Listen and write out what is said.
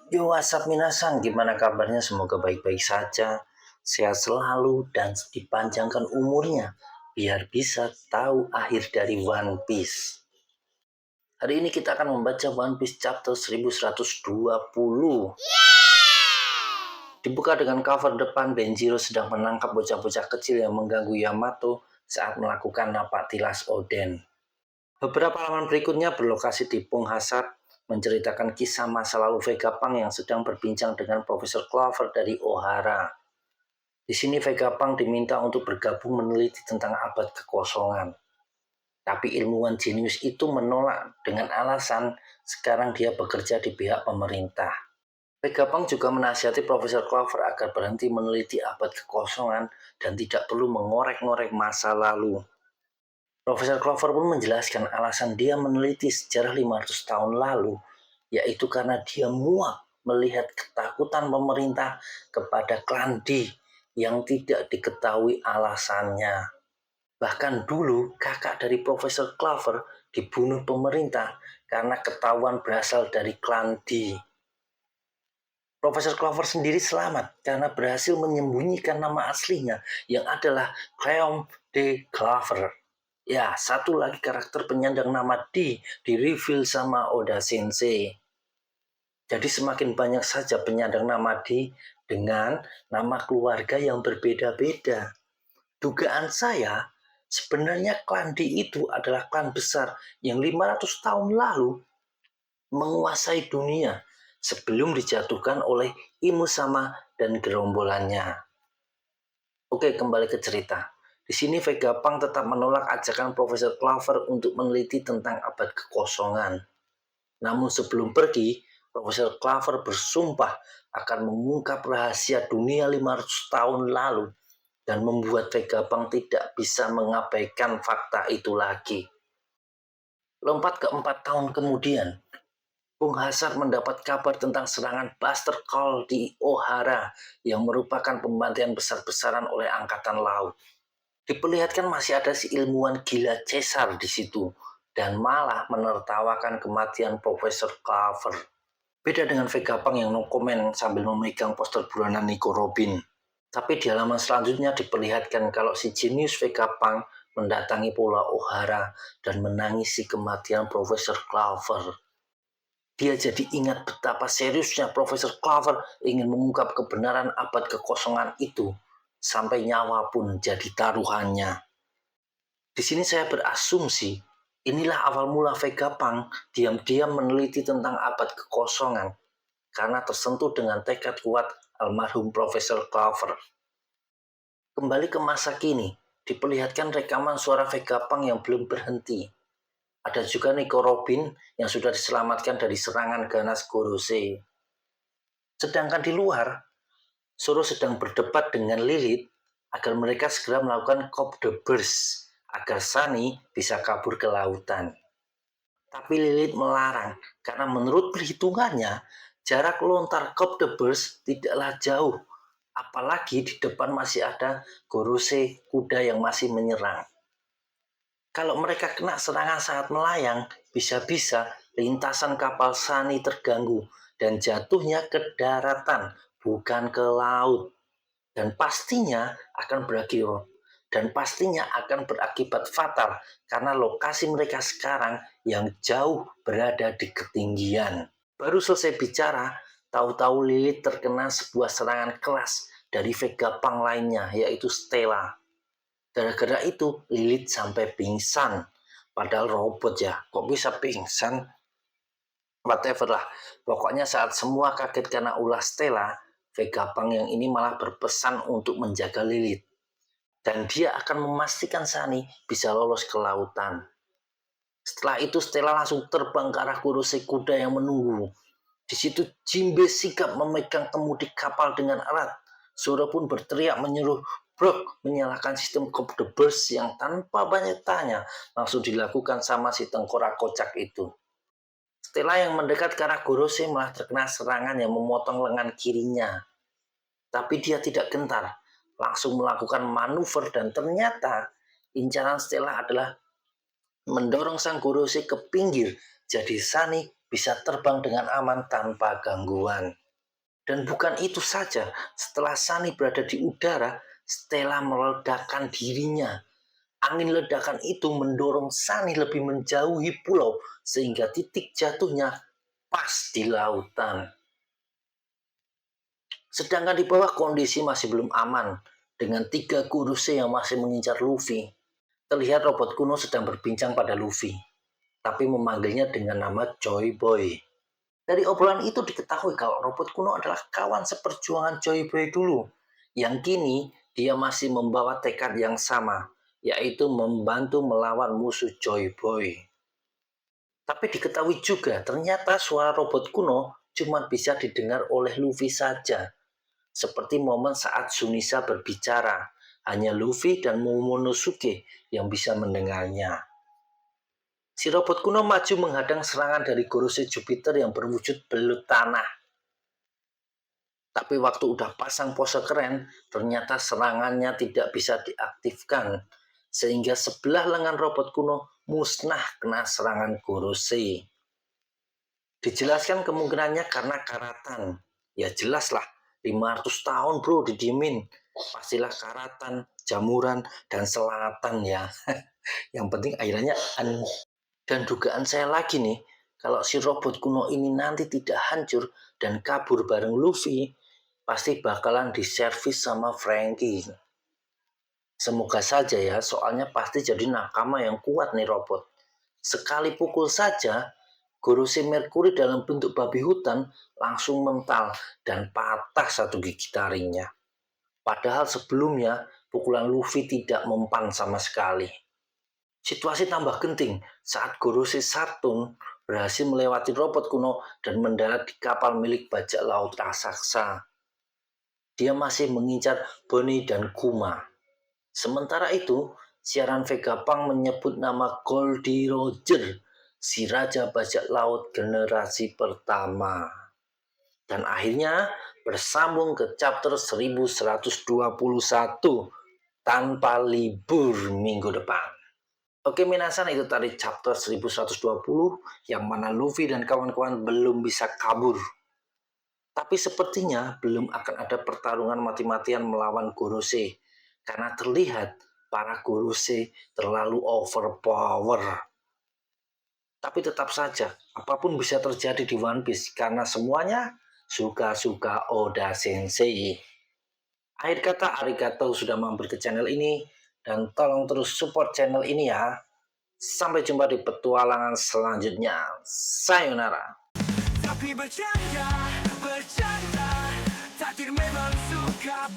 Yo, WhatsApp minasan, gimana kabarnya? Semoga baik-baik saja, sehat selalu, dan dipanjangkan umurnya, biar bisa tahu akhir dari One Piece. Hari ini kita akan membaca One Piece chapter 1120. Dibuka dengan cover depan, Denjiro sedang menangkap bocah-bocah kecil yang mengganggu Yamato saat melakukan napak tilas Oden. Beberapa halaman berikutnya berlokasi di Punghasat, menceritakan kisah masa lalu Vegapunk yang sedang berbincang dengan Profesor Clover dari Ohara. Di sini Vegapunk diminta untuk bergabung meneliti tentang abad kekosongan. Tapi ilmuwan jenius itu menolak dengan alasan sekarang dia bekerja di pihak pemerintah. Vegapunk juga menasihati Profesor Clover agar berhenti meneliti abad kekosongan dan tidak perlu mengorek-ngorek masa lalu. Profesor Clover pun menjelaskan alasan dia meneliti sejarah 500 tahun lalu, yaitu karena dia muak melihat ketakutan pemerintah kepada klan D yang tidak diketahui alasannya. Bahkan dulu kakak dari Profesor Clover dibunuh pemerintah karena ketahuan berasal dari klan D. Profesor Clover sendiri selamat karena berhasil menyembunyikan nama aslinya yang adalah Cleom D. Clover. Ya, satu lagi karakter penyandang nama D di-reveal sama Oda Sensei. Jadi semakin banyak saja penyandang nama D dengan nama keluarga yang berbeda-beda. Dugaan saya, sebenarnya klan D itu adalah klan besar yang 500 tahun lalu menguasai dunia sebelum dijatuhkan oleh Imusama dan gerombolannya. Oke, kembali ke cerita. Di sini Vegapunk tetap menolak ajakan Profesor Clover untuk meneliti tentang abad kekosongan. Namun sebelum pergi, Profesor Clover bersumpah akan mengungkap rahasia dunia 500 tahun lalu dan membuat Vegapunk tidak bisa mengabaikan fakta itu lagi. Lompat ke 4 tahun kemudian, Punghasat mendapat kabar tentang serangan Buster Call di Ohara yang merupakan pembantaian besar-besaran oleh Angkatan Laut. Diperlihatkan masih ada si ilmuwan gila Caesar di situ dan malah menertawakan kematian Profesor Clover. Beda dengan Vegapunk yang no comment sambil memegang poster buronan Nico Robin. Tapi di halaman selanjutnya diperlihatkan kalau si jenius Vegapunk mendatangi Pulau Ohara dan menangisi kematian Profesor Clover. Dia jadi ingat betapa seriusnya Profesor Clover ingin mengungkap kebenaran abad kekosongan itu, sampai nyawa pun jadi taruhannya. Di sini saya berasumsi, inilah awal mula Vegapunk diam-diam meneliti tentang abad kekosongan, karena tersentuh dengan tekad kuat almarhum Profesor Clover. Kembali ke masa kini, diperlihatkan rekaman suara Vegapunk yang belum berhenti. Ada juga Nico Robin yang sudah diselamatkan dari serangan ganas Gorosei. Sedangkan di luar, Zoro sedang berdebat dengan Lilith agar mereka segera melakukan Coup de Burst agar Sunny bisa kabur ke lautan. Tapi Lilith melarang karena menurut perhitungannya, jarak lontar Coup de Burst tidaklah jauh. Apalagi di depan masih ada Gorosei, kuda yang masih menyerang. Kalau mereka kena serangan saat melayang, bisa-bisa lintasan kapal Sunny terganggu dan jatuhnya ke daratan, bukan ke laut. Dan pastinya akan berakibat fatal karena lokasi mereka sekarang yang jauh berada di ketinggian. Baru selesai bicara, tahu-tahu Lilith terkena sebuah serangan kelas dari Vegapunk lainnya, yaitu Stella. Gara-gara itu Lilith sampai pingsan. Padahal robot ya, kok bisa pingsan? Whatever lah. Pokoknya saat semua kaget karena ulah Stella, Vegapunk yang ini malah berpesan untuk menjaga Lilith. Dan dia akan memastikan Sunny bisa lolos ke lautan. Setelah itu Stella langsung terbang ke arah Gorosei kuda yang menunggu. Di situ Jinbe sigap memegang kemudi kapal dengan erat. Zoro pun berteriak menyuruh Brook menyalakan sistem Coup de Burst yang tanpa banyak tanya langsung dilakukan sama si tengkorak kocak itu. Stella yang mendekat ke arah Gorosei malah terkena serangan yang memotong lengan kirinya. Tapi dia tidak gentar, langsung melakukan manuver dan ternyata incaran Stella adalah mendorong sang Gorosei ke pinggir. Jadi Sunny bisa terbang dengan aman tanpa gangguan. Dan bukan itu saja, setelah Sunny berada di udara, Stella meledakkan dirinya. Angin ledakan itu mendorong Sunny lebih menjauhi pulau sehingga titik jatuhnya pas di lautan. Sedangkan di bawah kondisi masih belum aman, dengan 3 Kurose yang masih mengincar Luffy. Terlihat robot kuno sedang berbincang pada Luffy, tapi memanggilnya dengan nama Joy Boy. Dari obrolan itu diketahui kalau robot kuno adalah kawan seperjuangan Joy Boy dulu, yang kini dia masih membawa tekad yang sama, yaitu membantu melawan musuh Joy Boy. Tapi diketahui juga ternyata suara robot kuno cuma bisa didengar oleh Luffy saja. Seperti momen saat Sunisa berbicara, hanya Luffy dan Momonosuke yang bisa mendengarnya. Si robot kuno maju menghadang serangan dari Gorose Jupiter yang berwujud belut tanah. Tapi waktu udah pasang pose keren, ternyata serangannya tidak bisa diaktifkan. Sehingga sebelah lengan robot kuno musnah kena serangan Gorose. Dijelaskan kemungkinannya karena karatan. Ya jelaslah, 500 tahun bro didiemin. Pastilah karatan, jamuran, dan selatan ya. Yang penting akhirnya Dan dugaan saya lagi nih, kalau si robot kuno ini nanti tidak hancur dan kabur bareng Luffy, pasti bakalan diservis sama Frankie. Semoga saja ya, soalnya pasti jadi nakama yang kuat nih robot. Sekali pukul saja, Gorose Mercury dalam bentuk babi hutan langsung mental dan patah satu gigi taringnya. Padahal sebelumnya, pukulan Luffy tidak mempan sama sekali. Situasi tambah genting saat Gorose Saturn berhasil melewati robot kuno dan mendarat di kapal milik bajak laut raksasa. Dia masih mengincar Bonnie dan Kuma. Sementara itu, siaran Vegapunk menyebut nama Goldie Roger, si raja bajak laut generasi pertama. Dan akhirnya bersambung ke chapter 1121 tanpa libur minggu depan. Oke minasan, itu tadi chapter 1120 yang mana Luffy dan kawan-kawan belum bisa kabur. Tapi sepertinya belum akan ada pertarungan mati-matian melawan Gorose. Karena terlihat para Gorose terlalu overpower. Tapi tetap saja, apapun bisa terjadi di One Piece karena semuanya suka-suka Oda Sensei. Akhir kata, arigato sudah mampir ke channel ini. Dan tolong terus support channel ini ya. Sampai jumpa di petualangan selanjutnya. Sayonara. Tapi bercanda, takdir memang suka